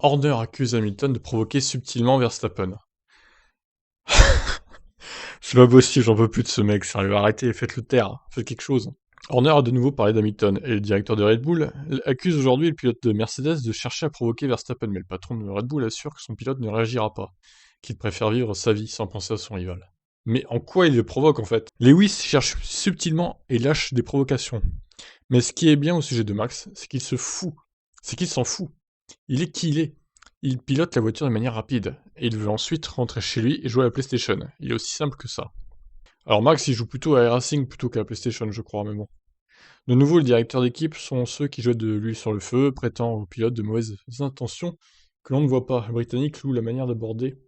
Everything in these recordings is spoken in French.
Horner accuse Hamilton de provoquer subtilement Verstappen. C'est pas possible, j'en peux plus de ce mec, sérieux, arrêtez, faites-le taire, faites quelque chose. Horner a de nouveau parlé d'Hamilton, et le directeur de Red Bull accuse aujourd'hui le pilote de Mercedes de chercher à provoquer Verstappen, mais le patron de Red Bull assure que son pilote ne réagira pas, qu'il préfère vivre sa vie sans penser à son rival. Mais en quoi il le provoque en fait? Lewis cherche subtilement et lâche des provocations. Mais ce qui est bien au sujet de Max, c'est qu'il se fout. C'est qu'il s'en fout. Il est qui il est. Il pilote la voiture de manière rapide, et il veut ensuite rentrer chez lui et jouer à la PlayStation. Il est aussi simple que ça. Alors Max, il joue plutôt à iRacing plutôt qu'à la PlayStation, je crois, mais bon. De nouveau, le directeur d'équipe sont ceux qui jettent de l'huile sur le feu, prêtant au pilote de mauvaises intentions que l'on ne voit pas. Le Britannique loue la manière d'aborder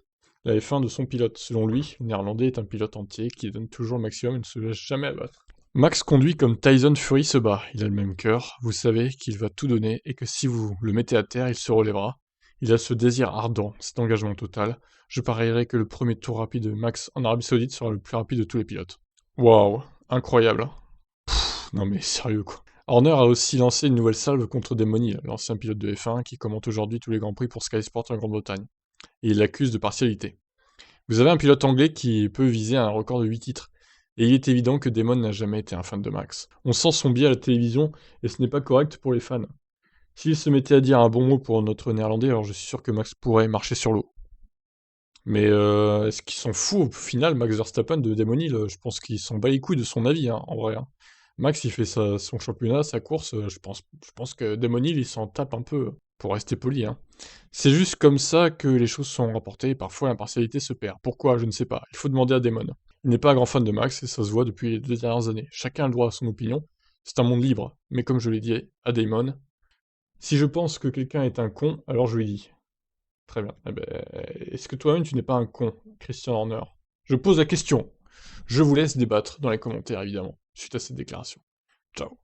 la F1 de son pilote. Selon lui, le Néerlandais est un pilote entier qui donne toujours le maximum et ne se laisse jamais abattre. Max conduit comme Tyson Fury se bat. Il a le même cœur, vous savez qu'il va tout donner et que si vous le mettez à terre, il se relèvera. Il a ce désir ardent, cet engagement total. Je parierais que le premier tour rapide de Max en Arabie Saoudite sera le plus rapide de tous les pilotes. Waouh, incroyable, hein. Non mais sérieux quoi. Horner a aussi lancé une nouvelle salve contre Demoni, l'ancien pilote de F1 qui commente aujourd'hui tous les grands prix pour Sky Sport en Grande-Bretagne. Et il l'accuse de partialité. Vous avez un pilote anglais qui peut viser un record de 8 titres. Et il est évident que Damon n'a jamais été un fan de Max. On sent son biais à la télévision et ce n'est pas correct pour les fans. S'il se mettait à dire un bon mot pour notre néerlandais, alors je suis sûr que Max pourrait marcher sur l'eau. Mais est-ce qu'ils s'en fout au final, Max Verstappen, de Damon Hill? Je pense qu'il s'en bat les couilles de son avis, hein, en vrai, hein. Max, il fait son championnat, sa course, je pense que Damon Hill, il s'en tape un peu, pour rester poli, hein. C'est juste comme ça que les choses sont rapportées et parfois l'impartialité se perd. Pourquoi? Je ne sais pas. Il faut demander à Damon. Il n'est pas un grand fan de Max et ça se voit depuis les 2 dernières années. Chacun a le droit à son opinion. C'est un monde libre. Mais comme je l'ai dit à Damon, si je pense que quelqu'un est un con, alors je lui dis. Très bien. Eh ben, est-ce que toi-même tu n'es pas un con, Christian Horner? Je pose la question. Je vous laisse débattre dans les commentaires, évidemment, suite à cette déclaration. Ciao.